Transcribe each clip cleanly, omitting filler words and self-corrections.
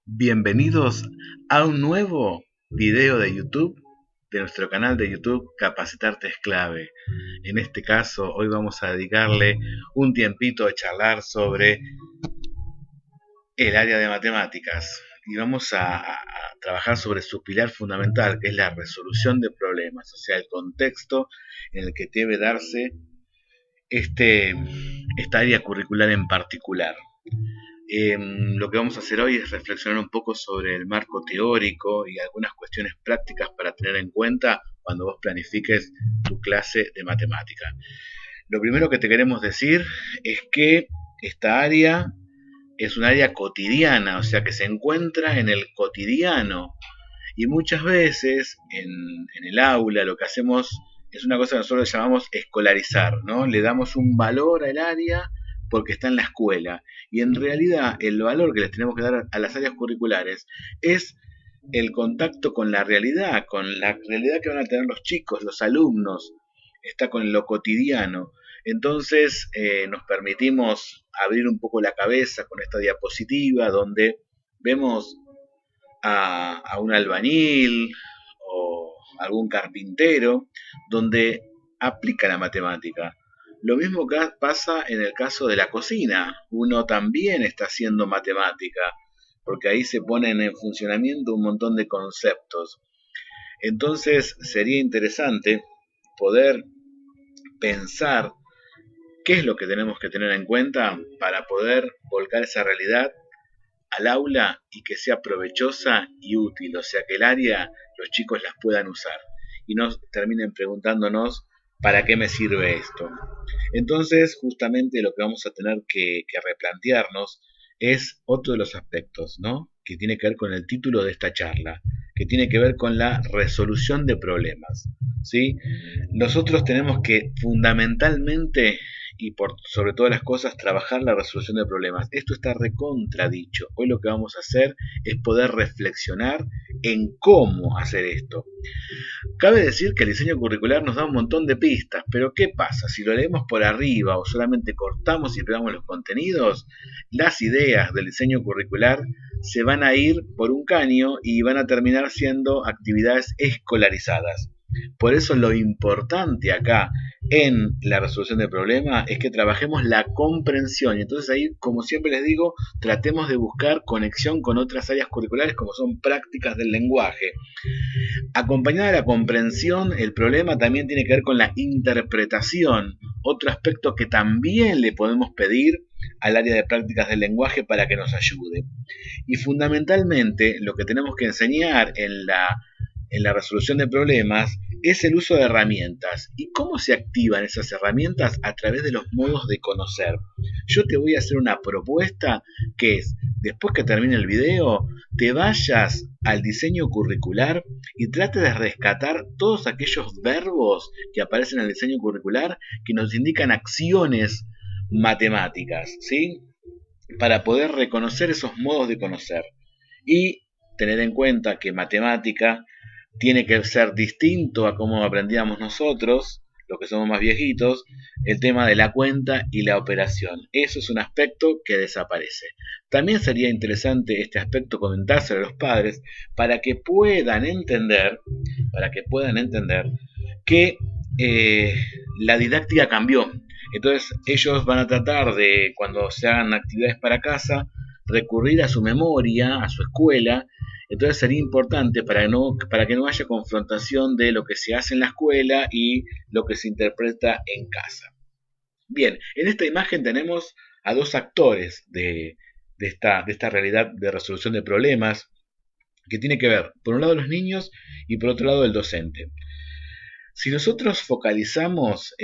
Bienvenidos a un nuevo video de YouTube, de nuestro canal de YouTube Capacitarte es clave. En este caso, hoy vamos a dedicarle un tiempito a charlar sobre el área de matemáticas y vamos a trabajar sobre su pilar fundamental, que es la resolución de problemas, o sea, el contexto en el que debe darse este, esta área curricular en particular. Lo que vamos a hacer hoy es reflexionar un poco sobre el marco teórico y algunas cuestiones prácticas para tener en cuenta cuando vos planifiques tu clase de matemática. Lo primero que te queremos decir es que esta área es un área cotidiana, o sea que se encuentra en el cotidiano y muchas veces en el aula lo que hacemos es una cosa que nosotros llamamos escolarizar, ¿no? Le damos un valor al área porque está en la escuela. Y en realidad el valor que les tenemos que dar a las áreas curriculares es el contacto con la realidad que van a tener los chicos, los alumnos, está con lo cotidiano. Entonces nos permitimos abrir un poco la cabeza con esta diapositiva donde vemos a un albañil o algún carpintero, donde aplica la matemática. Lo mismo que pasa en el caso de la cocina. Uno también está haciendo matemática, porque ahí se ponen en funcionamiento un montón de conceptos. Entonces sería interesante poder pensar qué es lo que tenemos que tener en cuenta para poder volcar esa realidad al aula y que sea provechosa y útil, o sea que el área los chicos las puedan usar y no terminen preguntándonos para qué me sirve esto. Entonces, justamente lo que vamos a tener que replantearnos es otro de los aspectos, ¿no? Que tiene que ver con el título de esta charla, que tiene que ver con la resolución de problemas, ¿sí? Nosotros tenemos que fundamentalmente y por sobre todas las cosas trabajar la resolución de problemas. Esto está recontradicho. Hoy lo que vamos a hacer es poder reflexionar en cómo hacer esto. Cabe decir que el diseño curricular nos da un montón de pistas, pero ¿qué pasa? Si lo leemos por arriba o solamente cortamos y pegamos los contenidos, las ideas del diseño curricular se van a ir por un caño y van a terminar siendo actividades escolarizadas. Por eso lo importante acá en la resolución del problema es que trabajemos la comprensión. Y entonces ahí, como siempre les digo, tratemos de buscar conexión con otras áreas curriculares como son prácticas del lenguaje. Acompañada de la comprensión, el problema también tiene que ver con la interpretación, otro aspecto que también le podemos pedir al área de prácticas del lenguaje para que nos ayude. Y fundamentalmente lo que tenemos que enseñar en la resolución de problemas es el uso de herramientas. ¿Y cómo se activan esas herramientas? A través de los modos de conocer. Yo te voy a hacer una propuesta que es, después que termine el video, te vayas al diseño curricular y trate de rescatar todos aquellos verbos que aparecen en el diseño curricular que nos indican acciones matemáticas, ¿sí? Para poder reconocer esos modos de conocer y tener en cuenta que matemática tiene que ser distinto a cómo aprendíamos nosotros, los que somos más viejitos, el tema de la cuenta y la operación. Eso es un aspecto que desaparece. También sería interesante este aspecto comentárselo a los padres para que puedan entender, que la didáctica cambió. Entonces ellos van a tratar de, cuando se hagan actividades para casa, recurrir a su memoria, a su escuela. Entonces sería importante para que no haya confrontación de lo que se hace en la escuela y lo que se interpreta en casa. Bien, en esta imagen tenemos a dos actores de esta realidad de resolución de problemas que tiene que ver, por un lado, los niños y por otro lado, el docente. Si nosotros focalizamos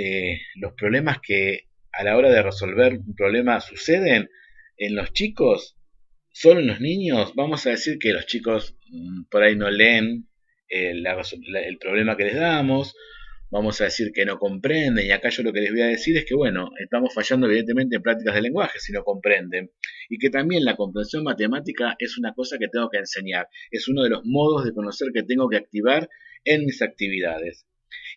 los problemas que a la hora de resolver un problema suceden en los chicos, solo en los niños, vamos a decir que los chicos por ahí no leen el problema que les damos, vamos a decir que no comprenden, y acá yo lo que les voy a decir es que, bueno, estamos fallando evidentemente en prácticas de lenguaje si no comprenden, y que también la comprensión matemática es una cosa que tengo que enseñar, es uno de los modos de conocer que tengo que activar en mis actividades.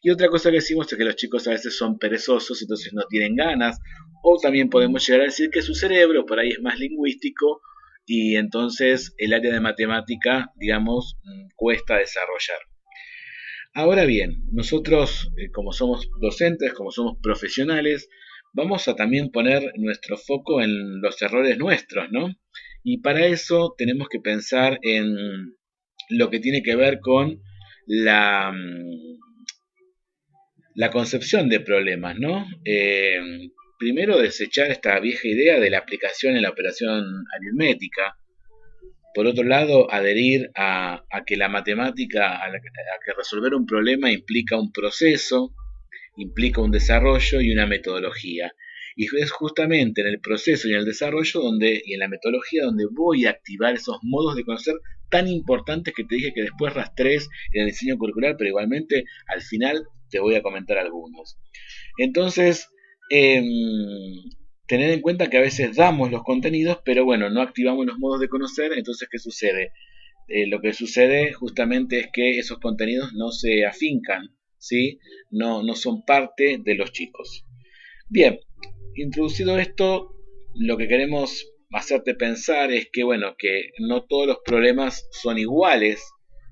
Y otra cosa que decimos es que los chicos a veces son perezosos, entonces no tienen ganas, o también podemos llegar a decir que su cerebro por ahí es más lingüístico y entonces el área de matemática, digamos, cuesta desarrollar. Ahora bien, nosotros, como somos docentes, como somos profesionales, vamos a también poner nuestro foco en los errores nuestros, ¿no? Y para eso tenemos que pensar en lo que tiene que ver con la, la concepción de problemas, ¿no? Primero, desechar esta vieja idea de la aplicación en la operación aritmética. Por otro lado, adherir a que la matemática, a que resolver un problema implica un proceso, implica un desarrollo y una metodología. Y es justamente en el proceso y en el desarrollo y en la metodología donde voy a activar esos modos de conocer tan importantes que te dije que después rastrees en el diseño curricular, pero igualmente al final te voy a comentar algunos. Entonces, eh, tener en cuenta que a veces damos los contenidos, pero bueno, no activamos los modos de conocer. Entonces, ¿qué sucede? Lo que sucede justamente es que esos contenidos no se afincan, ¿sí? No son parte de los chicos. Bien, introducido esto, lo que queremos hacerte pensar es que, bueno, que no todos los problemas son iguales,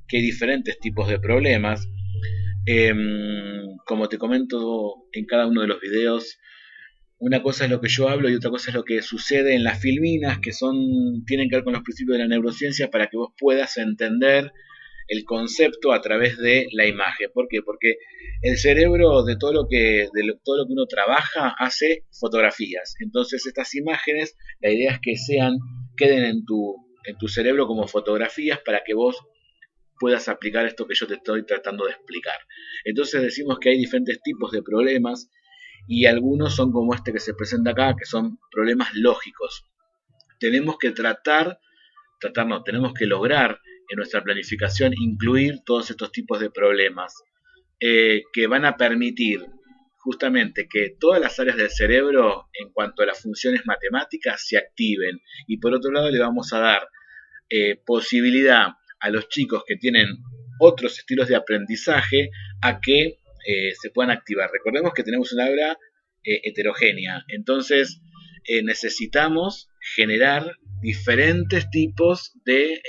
que hay diferentes tipos de problemas. Como te comento en cada uno de los videos, una cosa es lo que yo hablo y otra cosa es lo que sucede en las filminas, que tienen que ver con los principios de la neurociencia para que vos puedas entender el concepto a través de la imagen. ¿Por qué? Porque el cerebro de todo lo que uno trabaja hace fotografías. Entonces estas imágenes, la idea es que queden en tu cerebro como fotografías para que vos puedas aplicar esto que yo te estoy tratando de explicar. Entonces decimos que hay diferentes tipos de problemas y algunos son como este que se presenta acá, que son problemas lógicos. Tenemos que tenemos que lograr en nuestra planificación incluir todos estos tipos de problemas que van a permitir justamente que todas las áreas del cerebro en cuanto a las funciones matemáticas se activen, y por otro lado le vamos a dar posibilidad a los chicos que tienen otros estilos de aprendizaje a que se puedan activar. Recordemos que tenemos una aula heterogénea, entonces necesitamos generar diferentes tipos de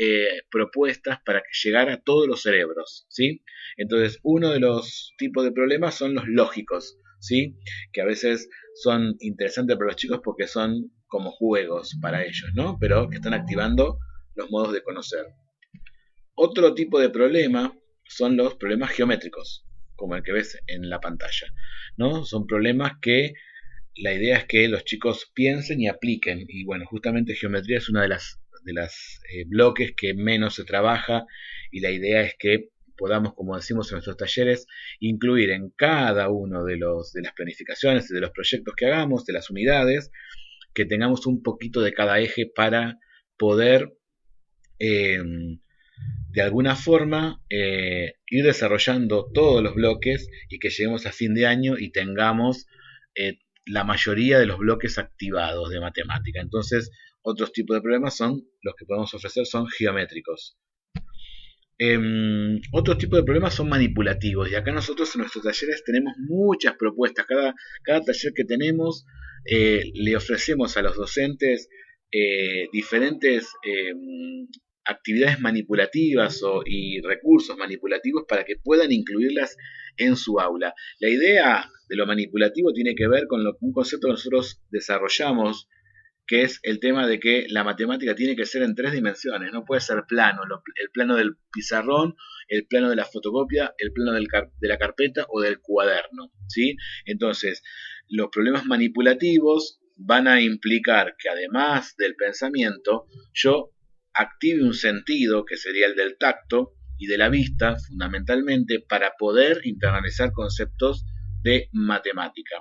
propuestas para que llegar a todos los cerebros, ¿sí? Entonces, uno de los tipos de problemas son los lógicos, ¿sí? Que a veces son interesantes para los chicos porque son como juegos para ellos, ¿no? Pero que están activando los modos de conocer. Otro tipo de problema son los problemas geométricos, como el que ves en la pantalla, ¿no? Son problemas que la idea es que los chicos piensen y apliquen. Y bueno, justamente geometría es una de las bloques que menos se trabaja, y la idea es que podamos, como decimos en nuestros talleres, incluir en cada uno de las planificaciones, de los proyectos que hagamos, de las unidades, que tengamos un poquito de cada eje para poder eh, de alguna forma ir desarrollando todos los bloques y que lleguemos a fin de año y tengamos la mayoría de los bloques activados de matemática. Entonces, otros tipos de problemas los que podemos ofrecer son geométricos. Otro tipo de problemas son manipulativos, y acá nosotros en nuestros talleres tenemos muchas propuestas. Cada taller que tenemos le ofrecemos a los docentes diferentes actividades manipulativas y recursos manipulativos para que puedan incluirlas en su aula. La idea de lo manipulativo tiene que ver con un concepto que nosotros desarrollamos, que es el tema de que la matemática tiene que ser en 3 dimensiones, no puede ser plano, el plano del pizarrón, el plano de la fotocopia, el plano de la carpeta o del cuaderno, ¿sí? Entonces, los problemas manipulativos van a implicar que además del pensamiento, yo active un sentido, que sería el del tacto y de la vista, fundamentalmente, para poder internalizar conceptos de matemática.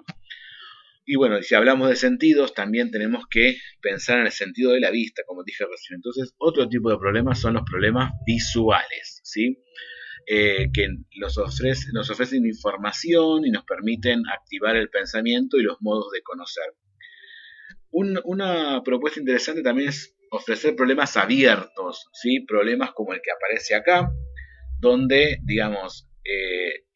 Y bueno, si hablamos de sentidos, también tenemos que pensar en el sentido de la vista, como dije recién. Entonces, otro tipo de problemas son los problemas visuales, ¿sí? Que nos ofrecen información y nos permiten activar el pensamiento y los modos de conocer. Una propuesta interesante también es ofrecer problemas abiertos, ¿sí? Problemas como el que aparece acá, donde, digamos,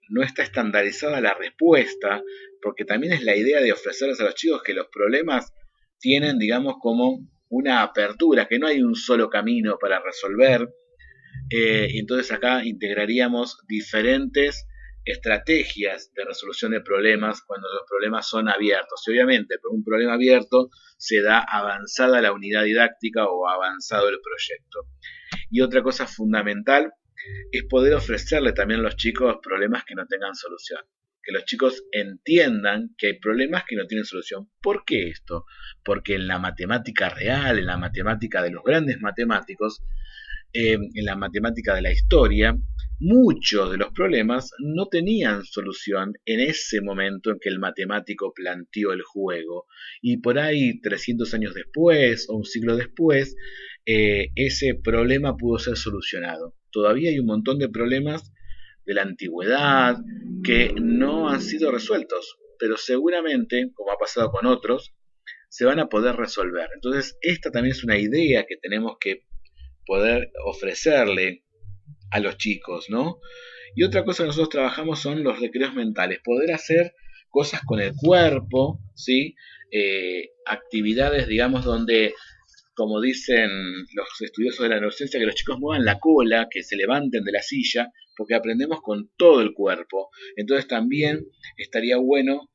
no está estandarizada la respuesta, porque también es la idea de ofrecerles a los chicos que los problemas tienen, digamos, como una apertura, que no hay un solo camino para resolver. Y entonces acá integraríamos diferentes estrategias de resolución de problemas cuando los problemas son abiertos. Y obviamente, por un problema abierto se da avanzada la unidad didáctica o avanzado el proyecto. Y otra cosa fundamental es poder ofrecerle también a los chicos problemas que no tengan solución. Que los chicos entiendan que hay problemas que no tienen solución. ¿Por qué esto? Porque en la matemática real, en la matemática de los grandes matemáticos, en la matemática de la historia, muchos de los problemas no tenían solución en ese momento en que el matemático planteó el juego. Y por ahí, 300 años después o un siglo después, ese problema pudo ser solucionado. Todavía hay un montón de problemas de la antigüedad que no han sido resueltos, pero seguramente, como ha pasado con otros, se van a poder resolver. Entonces, esta también es una idea que tenemos que poder ofrecerle a los chicos, ¿no? Y otra cosa que nosotros trabajamos son los recreos mentales, poder hacer cosas con el cuerpo, ¿sí? Actividades, digamos, donde, como dicen los estudiosos de la neurociencia, que los chicos muevan la cola, que se levanten de la silla, porque aprendemos con todo el cuerpo. Entonces también estaría bueno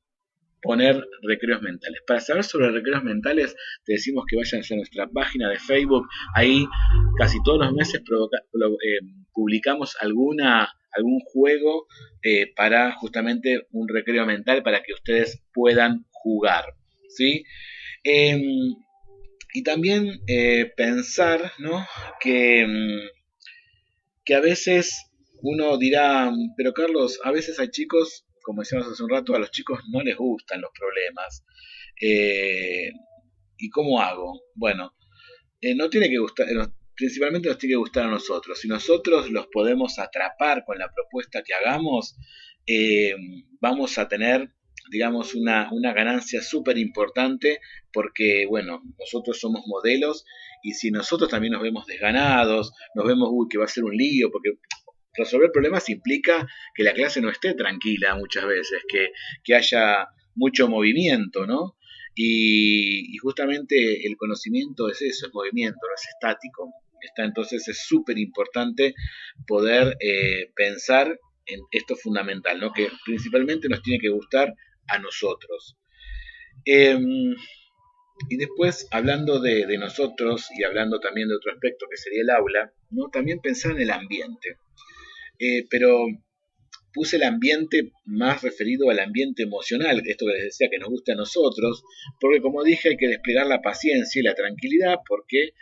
poner recreos mentales. Para saber sobre recreos mentales, te decimos que vayas a nuestra página de Facebook. Ahí casi todos los meses publicamos algún juego para justamente un recreo mental para que ustedes puedan jugar, ¿sí? Y también pensar, ¿no? que a veces uno dirá, pero Carlos, a veces hay chicos, como decíamos hace un rato, a los chicos no les gustan los problemas. ¿Y cómo hago? Bueno, no tiene que gustar, principalmente nos tiene que gustar a nosotros. Si nosotros los podemos atrapar con la propuesta que hagamos, vamos a tener, digamos, una ganancia súper importante porque, bueno, nosotros somos modelos y si nosotros también nos vemos desganados, nos vemos, uy, que va a ser un lío, porque resolver problemas implica que la clase no esté tranquila muchas veces, que haya mucho movimiento, ¿no? Y justamente el conocimiento es eso, es movimiento, no es estático. Entonces es súper importante poder pensar en esto fundamental, ¿no? Que principalmente nos tiene que gustar a nosotros. Y después, hablando de nosotros y hablando también de otro aspecto que sería el aula, ¿no? También pensar en el ambiente. Pero puse el ambiente más referido al ambiente emocional, esto que les decía que nos gusta a nosotros, porque como dije hay que desplegar la paciencia y la tranquilidad, porque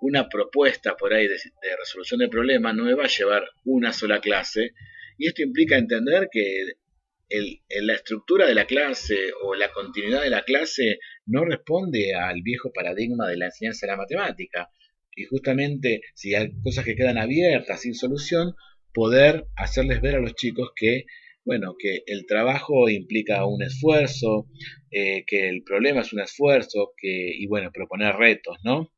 una propuesta por ahí de resolución de problemas no me va a llevar una sola clase, y esto implica entender que la estructura de la clase o la continuidad de la clase no responde al viejo paradigma de la enseñanza de la matemática, y justamente si hay cosas que quedan abiertas sin solución, poder hacerles ver a los chicos que, bueno, que el trabajo implica un esfuerzo, que el problema es un esfuerzo, y bueno, proponer retos, ¿no?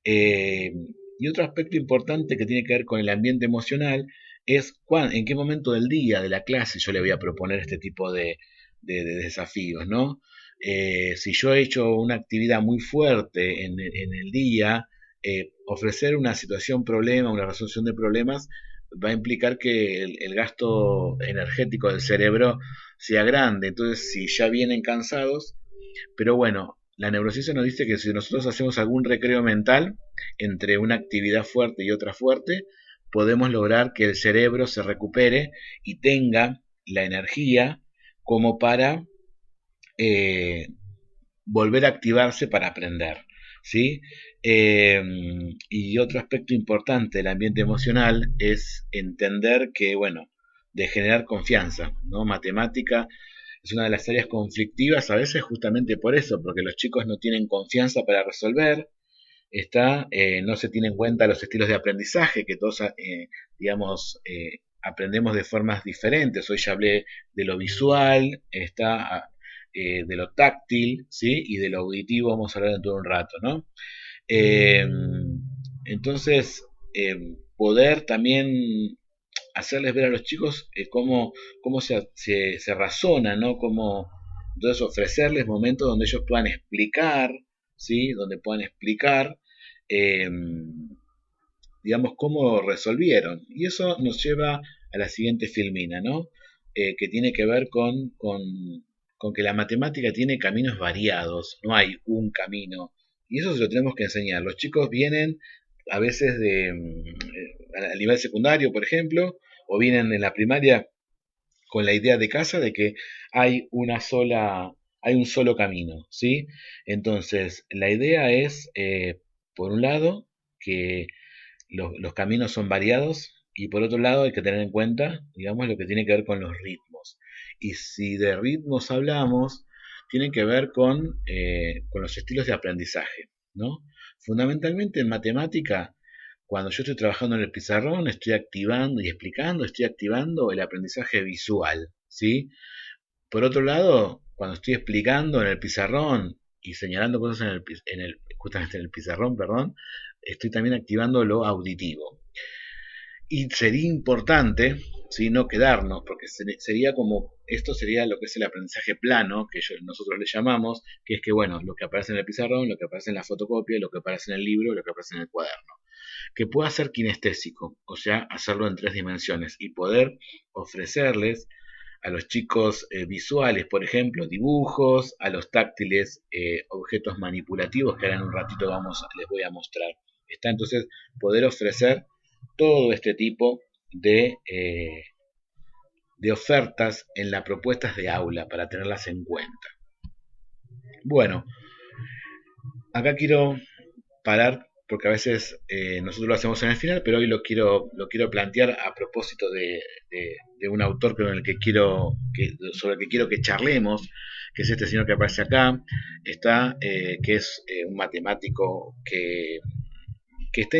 Y otro aspecto importante que tiene que ver con el ambiente emocional es en qué momento del día, de la clase, yo le voy a proponer este tipo de desafíos, ¿no? Si yo he hecho una actividad muy fuerte en el día, ofrecer una situación problema, una resolución de problemas, va a implicar que el gasto energético del cerebro sea grande. Entonces, si ya vienen cansados, pero bueno, la neurociencia nos dice que si nosotros hacemos algún recreo mental entre una actividad fuerte y otra fuerte, podemos lograr que el cerebro se recupere y tenga la energía como para volver a activarse para aprender, ¿sí? Y otro aspecto importante del ambiente emocional es entender que, bueno, de generar confianza, ¿no? Matemática es una de las áreas conflictivas a veces justamente por eso, porque los chicos no tienen confianza para resolver, no se tienen en cuenta los estilos de aprendizaje, que todos, digamos, aprendemos de formas diferentes. Hoy ya hablé de lo visual, de lo táctil, ¿sí? Y de lo auditivo vamos a hablar dentro de un rato, ¿no? Entonces, poder también hacerles ver a los chicos cómo se razona, ¿no? Entonces ofrecerles momentos donde ellos puedan explicar ¿sí? Donde puedan explicar, eh, digamos, cómo resolvieron. Y eso nos lleva a la siguiente filmina, ¿no? Que tiene que ver con que la matemática tiene caminos variados, no hay un camino. Y eso se lo tenemos que enseñar. Los chicos vienen a veces al nivel secundario, por ejemplo, o vienen en la primaria con la idea de casa de que hay un solo camino, ¿sí? Entonces, la idea es, por un lado, que los caminos son variados y por otro lado hay que tener en cuenta, digamos, lo que tiene que ver con los ritmos. Y si de ritmos hablamos, tiene que ver con los estilos de aprendizaje, ¿no? Fundamentalmente en matemática, cuando yo estoy trabajando en el pizarrón, estoy activando y explicando, estoy activando el aprendizaje visual, ¿sí? Por otro lado, cuando estoy explicando en el pizarrón y señalando cosas justamente en el pizarrón, perdón, estoy también activando lo auditivo. Y sería importante, ¿sí? No quedarnos, porque sería como, esto sería lo que es el aprendizaje plano, que nosotros le llamamos, que es que, bueno, lo que aparece en el pizarrón, lo que aparece en la fotocopia, lo que aparece en el libro, lo que aparece en el cuaderno. Que pueda ser kinestésico, o sea, hacerlo en 3 dimensiones y poder ofrecerles a los chicos visuales, por ejemplo, dibujos, a los táctiles, objetos manipulativos, que ahora en un ratito les voy a mostrar. Está entonces poder ofrecer todo este tipo de ofertas en las propuestas de aula para tenerlas en cuenta. Bueno, acá quiero parar porque a veces nosotros lo hacemos en el final, pero hoy lo quiero plantear a propósito de un autor con el que sobre el que quiero que charlemos, que es este señor que aparece acá, que es un matemático que está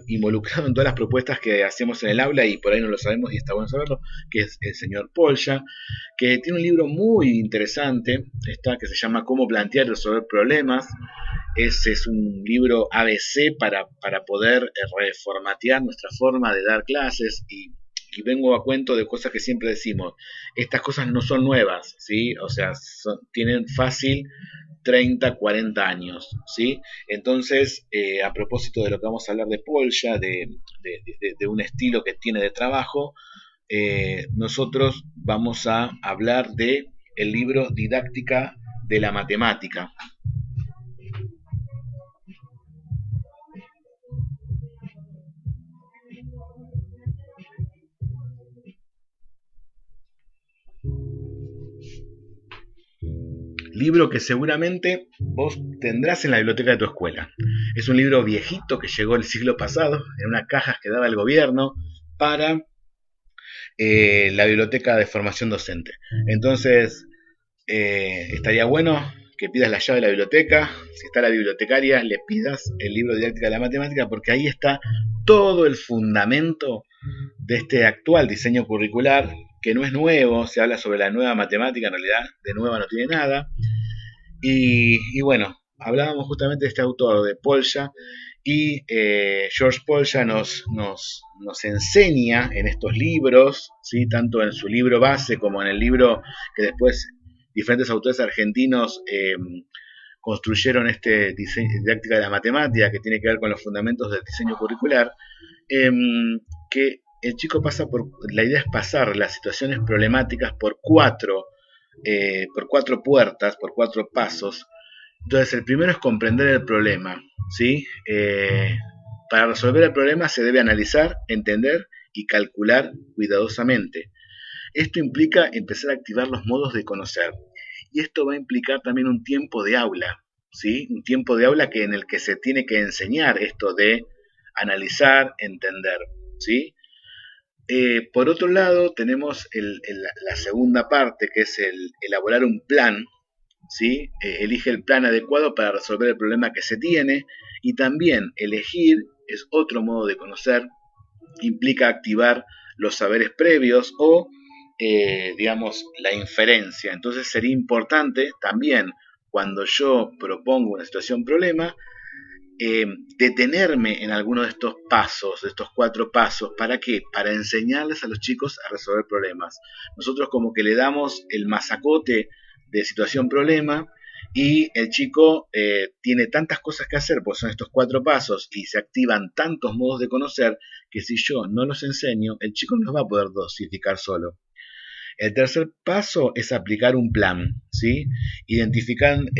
involucrado en todas las propuestas que hacemos en el aula y por ahí no lo sabemos y está bueno saberlo, que es el señor Polya, que tiene un libro muy interesante, que se llama Cómo plantear y resolver problemas. Ese es un libro ABC para poder reformatear nuestra forma de dar clases y vengo a cuento de cosas que siempre decimos. Estas cosas no son nuevas, ¿sí? O sea, tienen fácil 30, 40 años, ¿sí? Entonces, a propósito de lo que vamos a hablar de Polya, de un estilo que tiene de trabajo, nosotros vamos a hablar de el libro Didáctica de la Matemática. Libro que seguramente vos tendrás en la biblioteca de tu escuela. Es un libro viejito que llegó el siglo pasado en unas cajas que daba el gobierno para la biblioteca de formación docente. Entonces, estaría bueno que pidas la llave de la biblioteca. Si está la bibliotecaria, le pidas el libro de Didáctica de la Matemática, porque ahí está todo el fundamento de este actual diseño curricular, que no es nuevo, se habla sobre la nueva matemática, en realidad de nueva no tiene nada. Y bueno, hablábamos justamente de este autor, de Polya, y George Polya nos enseña en estos libros, ¿sí? Tanto en su libro base como en el libro que después diferentes autores argentinos construyeron este diseño, didáctica de la matemática, que tiene que ver con los fundamentos del diseño curricular, que el chico la idea es pasar las situaciones problemáticas por cuatro puertas, por 4 pasos. Entonces, el primero es comprender el problema, ¿sí? Para resolver el problema se debe analizar, entender y calcular cuidadosamente. Esto implica empezar a activar los modos de conocer. Y esto va a implicar también un tiempo de aula, ¿sí? Un tiempo de aula en el que se tiene que enseñar esto de analizar, entender, ¿sí? Por otro lado, tenemos la segunda parte, que es el elaborar un plan, ¿sí? Elige el plan adecuado para resolver el problema que se tiene, y también elegir es otro modo de conocer, implica activar los saberes previos o, digamos, la inferencia. Entonces sería importante también, cuando yo propongo una situación problema, detenerme en alguno de estos pasos, de estos 4 pasos. ¿Para qué? Para enseñarles a los chicos a resolver problemas. Nosotros como que le damos el masacote de situación problema y el chico tiene tantas cosas que hacer, pues son estos 4 pasos y se activan tantos modos de conocer que si yo no los enseño, el chico no los va a poder dosificar solo. El tercer paso es aplicar un plan, ¿sí? Identificando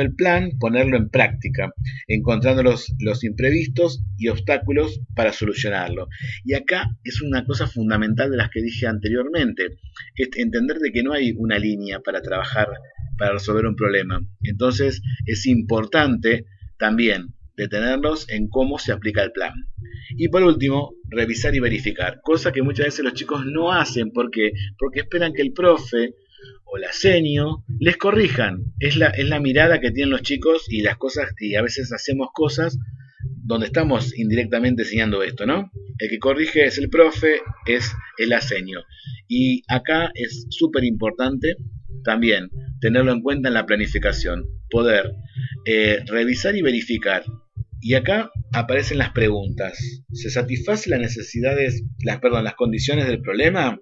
el plan, ponerlo en práctica, encontrando los imprevistos y obstáculos para solucionarlo. Y acá es una cosa fundamental de las que dije anteriormente, es entender de que no hay una línea para trabajar, para resolver un problema. Entonces es importante también detenernos en cómo se aplica el plan. Y por último, revisar y verificar, cosa que muchas veces los chicos no hacen. ¿Por qué? Porque esperan que el profe o la senio les corrijan. Es la mirada que tienen los chicos y las cosas, y a veces hacemos cosas donde estamos indirectamente enseñando esto, ¿no? El que corrige es el profe, es el asenio. Y acá es súper importante también tenerlo en cuenta en la planificación, poder revisar y verificar. Y acá aparecen las preguntas. ¿Se satisfacen las necesidades, las condiciones del problema?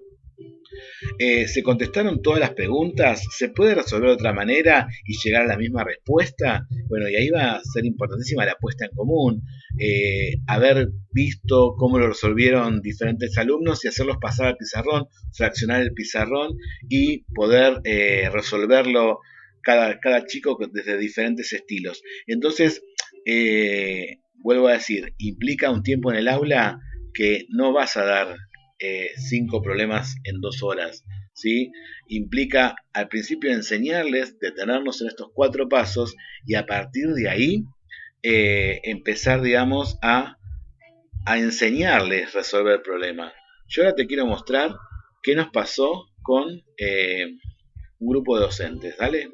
¿Se contestaron todas las preguntas? ¿Se puede resolver de otra manera y llegar a la misma respuesta? Bueno, y ahí va a ser importantísima la puesta en común. Haber visto cómo lo resolvieron diferentes alumnos y hacerlos pasar al pizarrón, fraccionar el pizarrón y poder resolverlo cada chico desde diferentes estilos. Entonces, vuelvo a decir, implica un tiempo en el aula que no vas a dar 5 problemas en 2 horas, ¿sí? Implica al principio enseñarles, detenernos en estos 4 pasos y a partir de ahí empezar, digamos, a enseñarles a resolver el problema. Yo ahora te quiero mostrar qué nos pasó con un grupo de docentes, ¿dale?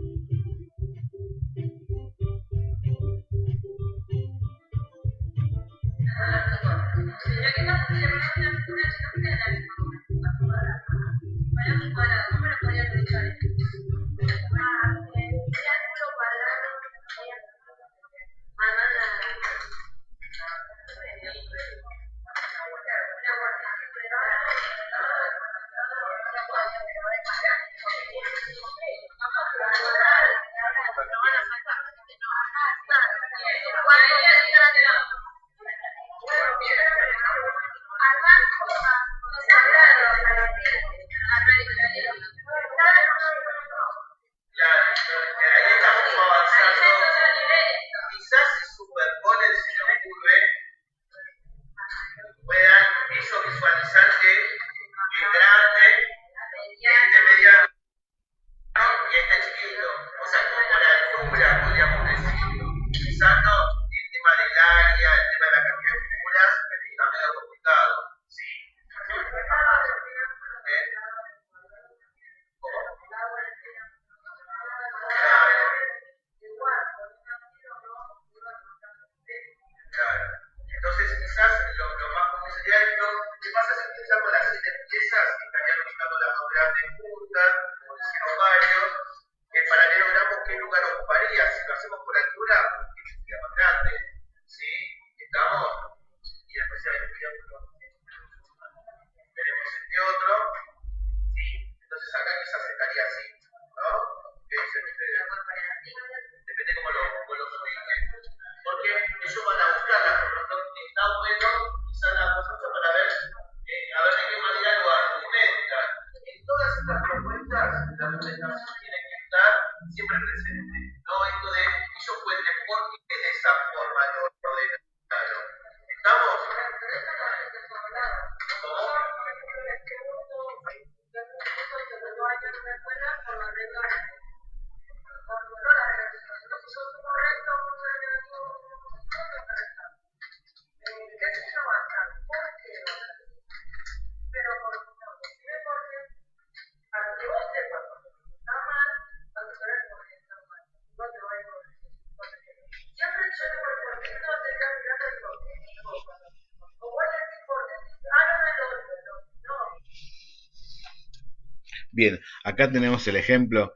Bien, acá tenemos el ejemplo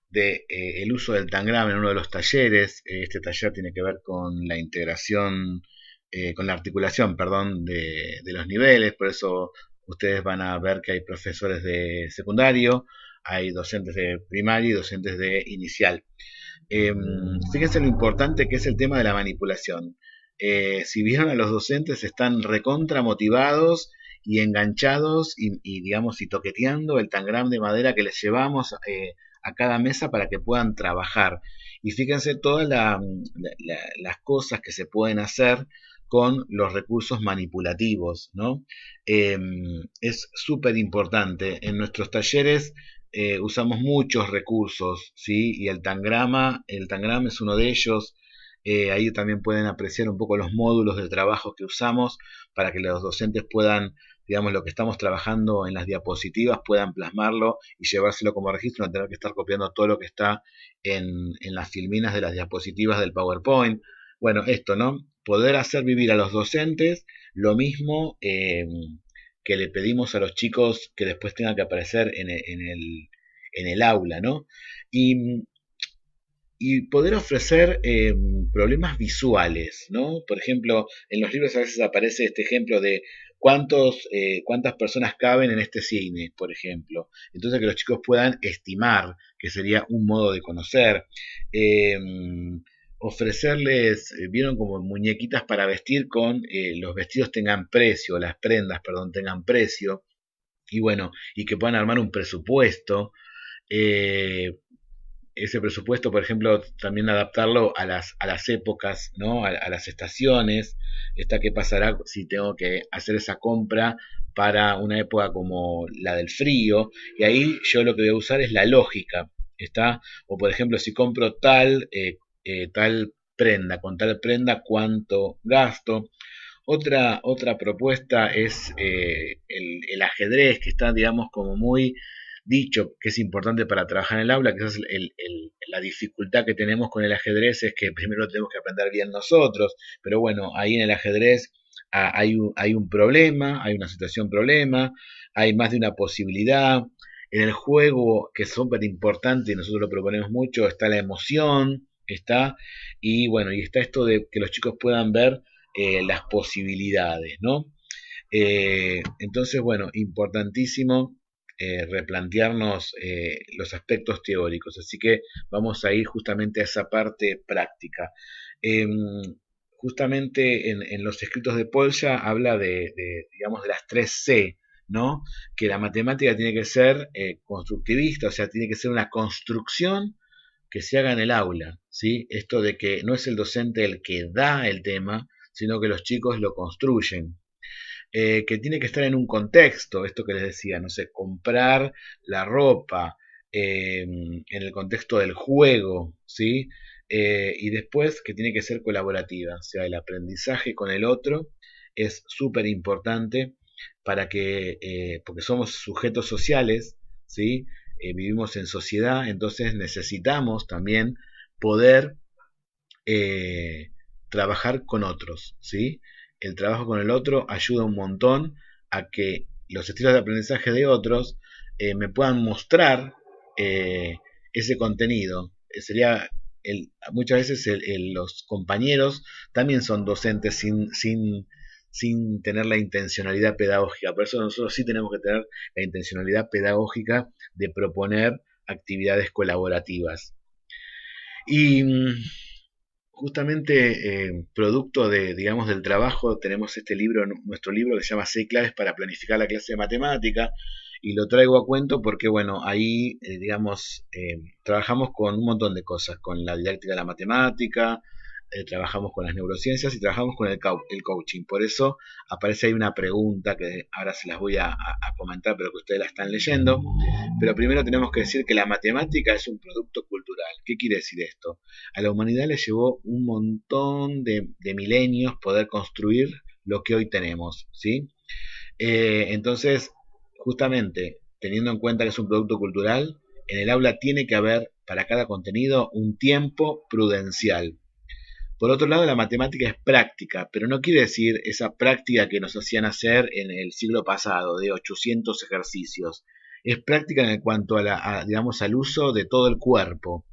de el uso del tangram en uno de los talleres. Este taller tiene que ver con la integración, con la articulación, perdón, de los niveles. Por eso ustedes van a ver que hay profesores de secundario, hay docentes de primaria y docentes de inicial. Eh, Fíjense lo importante que es el tema de la manipulación. Si vieron a los docentes, están recontra motivados y enganchados digamos, y toqueteando el tangram de madera que les llevamos a cada mesa para que puedan trabajar. Y fíjense todas las cosas que se pueden hacer con los recursos manipulativos, ¿no? Eh, es súper importante. En nuestros talleres usamos muchos recursos, ¿sí? Y el tangrama es uno de ellos. Ahí también pueden apreciar un poco los módulos de trabajo que usamos para que los docentes puedan, digamos, lo que estamos trabajando en las diapositivas, puedan plasmarlo y llevárselo como registro, no tener que estar copiando todo lo que está en las filminas de las diapositivas del PowerPoint. Bueno, esto, ¿no? Poder hacer vivir a los docentes lo mismo que le pedimos a los chicos que después tengan que aparecer en el aula, ¿no? Y, y poder ofrecer problemas visuales, ¿no? Por ejemplo, en los libros a veces aparece este ejemplo de cuántas personas caben en este cine, por ejemplo. Entonces que los chicos puedan estimar, que sería un modo de conocer. Eh, Ofrecerles, vieron como muñequitas para vestir con los vestidos tengan precio, las prendas, perdón, tengan precio. Y bueno, y que puedan armar un presupuesto. Eh, Ese presupuesto, por ejemplo, también adaptarlo a las épocas, ¿no? A las estaciones. Esta qué pasará si tengo que hacer esa compra para una época como la del frío. Y ahí yo lo que voy a usar es la lógica. ¿Está? O por ejemplo, si compro tal prenda, con tal prenda, ¿cuánto gasto? Otra propuesta es el ajedrez, que está, digamos, como muy dicho que es importante para trabajar en el aula, que es la dificultad que tenemos con el ajedrez es que primero tenemos que aprender bien nosotros, pero bueno, ahí en el ajedrez hay un problema, hay una situación problema, hay más de una posibilidad. En el juego, que es súper importante y nosotros lo proponemos mucho, está la emoción, y bueno, y está esto de que los chicos puedan ver las posibilidades, ¿no? Entonces, bueno, importantísimo replantearnos los aspectos teóricos. Así que vamos a ir justamente a esa parte práctica. Eh, Justamente en los escritos de Polya habla digamos, de las tres C, ¿no? Que la matemática tiene que ser constructivista, o sea, tiene que ser una construcción que se haga en el aula, ¿sí? Esto de que no es el docente el que da el tema, sino que los chicos lo construyen. Que tiene que estar en un contexto, esto que les decía, no sé, comprar la ropa en el contexto del juego, ¿sí? Y después que tiene que ser colaborativa, o sea, el aprendizaje con el otro es súper importante para porque somos sujetos sociales, ¿sí? Vivimos en sociedad, entonces necesitamos también poder eh, trabajar con otros, ¿sí? El trabajo con el otro ayuda un montón a que los estilos de aprendizaje de otros me puedan mostrar ese contenido. Muchas veces los compañeros también son docentes sin tener la intencionalidad pedagógica. Por eso nosotros sí tenemos que tener la intencionalidad pedagógica de proponer actividades colaborativas. Y justamente producto digamos, del trabajo, tenemos este libro, nuestro libro que se llama 6 claves para planificar la clase de matemática, y lo traigo a cuento porque, bueno, ahí, digamos, trabajamos con un montón de cosas, con la didáctica de la matemática, trabajamos con las neurociencias y trabajamos con el coaching. Por eso aparece ahí una pregunta que ahora se las voy a comentar, pero que ustedes la están leyendo. Pero primero tenemos que decir que la matemática es un producto cultural. ¿Qué quiere decir esto? A la humanidad le llevó un montón de milenios poder construir lo que hoy tenemos, ¿sí? Entonces, justamente, teniendo en cuenta que es un producto cultural, en el aula tiene que haber para cada contenido un tiempo prudencial. Por otro lado, la matemática es práctica, pero no quiere decir esa práctica que nos hacían hacer en el siglo pasado, de 800 ejercicios. Es práctica en cuanto digamos, al uso de todo el cuerpo.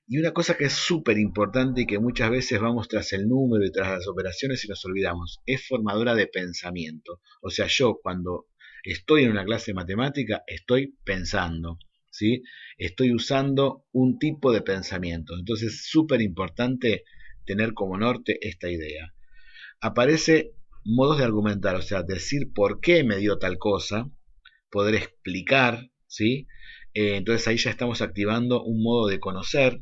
Y una cosa que es súper importante y que muchas veces vamos tras el número y tras las operaciones y nos olvidamos, es formadora de pensamiento. O sea, yo cuando estoy en una clase de matemática estoy pensando, ¿sí? Estoy usando un tipo de pensamiento. Entonces es súper importante tener como norte esta idea. Aparece modos de argumentar, o sea, decir por qué me dio tal cosa, poder explicar, ¿sí? Entonces ahí ya estamos activando un modo de conocer.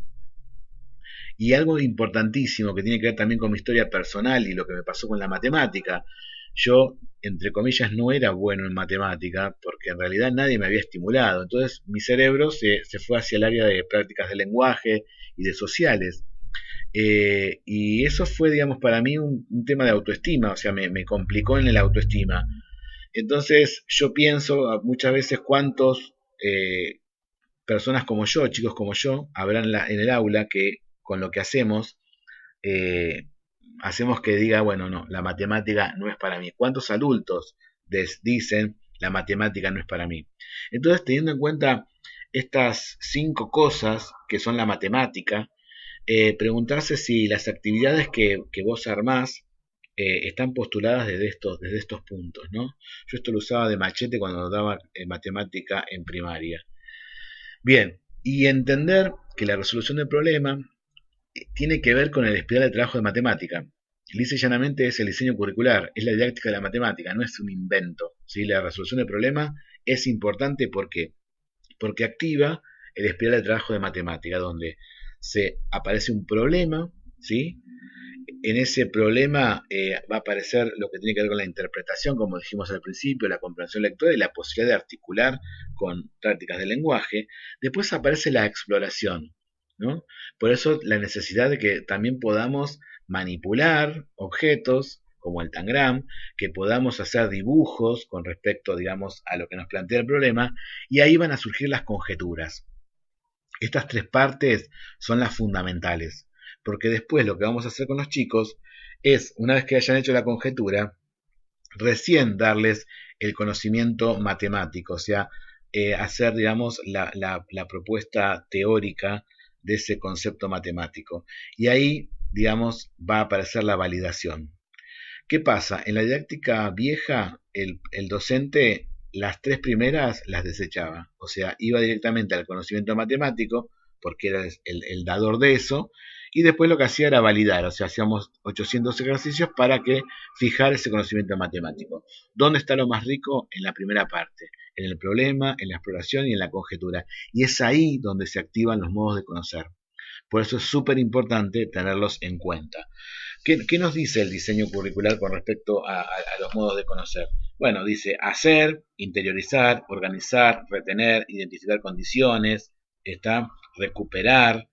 Y algo importantísimo que tiene que ver también con mi historia personal y lo que me pasó con la matemática. Yo, entre comillas, no era bueno en matemática porque en realidad nadie me había estimulado. Entonces mi cerebro se fue hacia el área de prácticas de lenguaje y de sociales. Y eso fue, digamos, para mí un tema de autoestima, o sea, me complicó en el autoestima. Entonces yo pienso muchas veces cuántos personas como yo, chicos como yo, habrán en el aula que con lo que eh, hacemos que diga, bueno, no, la matemática no es para mí. ¿Cuántos adultos dicen la matemática no es para mí? Entonces, teniendo en cuenta estas 5 cosas que son la matemática, preguntarse si las actividades que vos armás están postuladas desde estos puntos, ¿no? Yo esto lo usaba de machete cuando daba matemática en primaria. Bien, y entender que la resolución del problema tiene que ver con el espiral de trabajo de matemática. Lisa y llanamente es el diseño curricular, es la didáctica de la matemática, no es un invento. ¿Sí? La resolución del problema es importante porque activa el espiral de trabajo de matemática, donde se aparece un problema, ¿sí? En ese problema va a aparecer lo que tiene que ver con la interpretación, como dijimos al principio, la comprensión lectora y la posibilidad de articular con prácticas de lenguaje. Después aparece la exploración, ¿no? Por eso la necesidad de que también podamos manipular objetos como el tangram, que podamos hacer dibujos con respecto, digamos, a lo que nos plantea el problema, y ahí van a surgir las conjeturas. Estas 3 partes son las fundamentales, porque después lo que vamos a hacer con los chicos es, una vez que hayan hecho la conjetura, recién darles el conocimiento matemático, o sea, hacer, digamos, la propuesta teórica de ese concepto matemático. Y ahí, digamos, va a aparecer la validación. ¿Qué pasa? En la didáctica vieja, el docente las 3 primeras las desechaba. O sea, iba directamente al conocimiento matemático, porque era el dador de eso, y después lo que hacía era validar. O sea, hacíamos 800 ejercicios para que fijar ese conocimiento matemático. ¿Dónde está lo más rico? En la primera parte, en el problema, en la exploración y en la conjetura. Y es ahí donde se activan los modos de conocer. Por eso es súper importante tenerlos en cuenta. ¿Qué nos dice el diseño curricular con respecto a los modos de conocer? Bueno, dice hacer, interiorizar, organizar, retener, identificar condiciones, está, recuperar,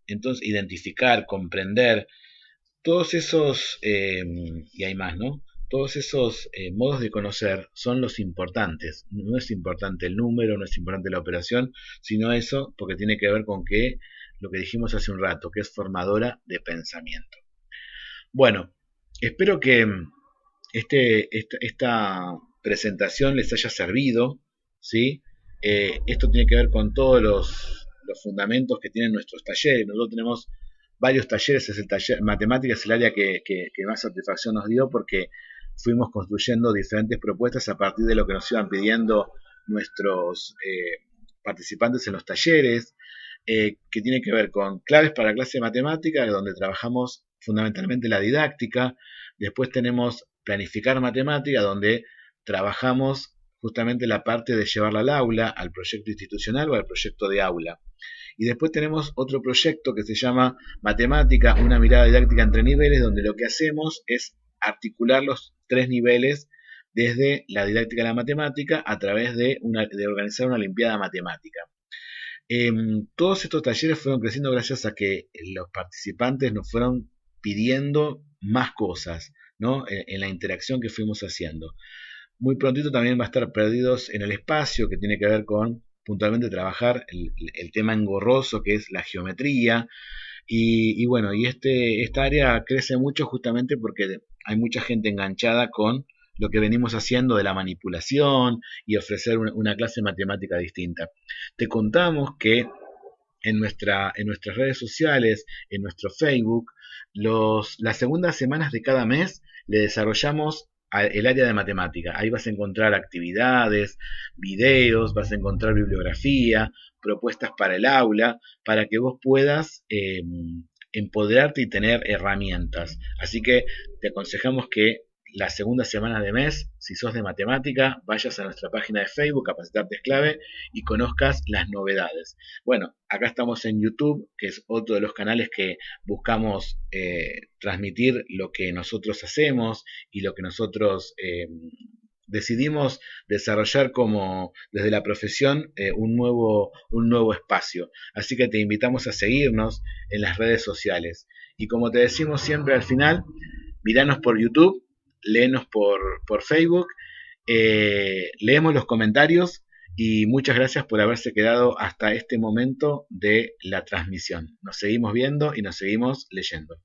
entonces identificar, comprender, todos esos, y hay más, ¿no? Todos esos modos de conocer son los importantes. No es importante el número, no es importante la operación, sino eso porque tiene que ver con que lo que dijimos hace un rato, que es formadora de pensamiento. Bueno, espero que esta presentación les haya servido, ¿sí? Esto tiene que ver con todos los fundamentos que tienen nuestros talleres. Nosotros tenemos varios talleres, es el taller matemática, es el área que más satisfacción nos dio porque fuimos construyendo diferentes propuestas a partir de lo que nos iban pidiendo nuestros participantes en los talleres, que tiene que ver con claves para clase de matemática, donde trabajamos fundamentalmente la didáctica. Después tenemos planificar matemática, donde trabajamos justamente la parte de llevarla al aula, al proyecto institucional o al proyecto de aula. Y después tenemos otro proyecto que se llama Matemática, una mirada didáctica entre niveles, donde lo que hacemos es articular los 3 niveles desde la didáctica de la matemática a través de organizar una olimpiada matemática. Todos estos talleres fueron creciendo gracias a que los participantes nos fueron pidiendo más cosas, ¿no? En la interacción que fuimos haciendo. Muy prontito también va a estar Perdidos en el Espacio, que tiene que ver con puntualmente trabajar el tema engorroso que es la geometría. Y bueno, esta área crece mucho justamente porque hay mucha gente enganchada con lo que venimos haciendo de la manipulación y ofrecer una clase de matemática distinta. Te contamos que en nuestras redes sociales, en nuestro Facebook, las segundas semanas de cada mes le desarrollamos el área de matemática. Ahí vas a encontrar actividades, videos, vas a encontrar bibliografía, propuestas para el aula, para que vos puedas empoderarte y tener herramientas. Así que te aconsejamos que la segunda semana de mes, si sos de matemática, vayas a nuestra página de Facebook, Capacitarte es Clave, y conozcas las novedades. Bueno, acá estamos en YouTube, que es otro de los canales que buscamos transmitir lo que nosotros hacemos y lo que nosotros decidimos desarrollar como desde la profesión un nuevo espacio. Así que te invitamos a seguirnos en las redes sociales. Y como te decimos siempre al final, miranos por YouTube, léenos por Facebook, leemos los comentarios y muchas gracias por haberse quedado hasta este momento de la transmisión. Nos seguimos viendo y nos seguimos leyendo.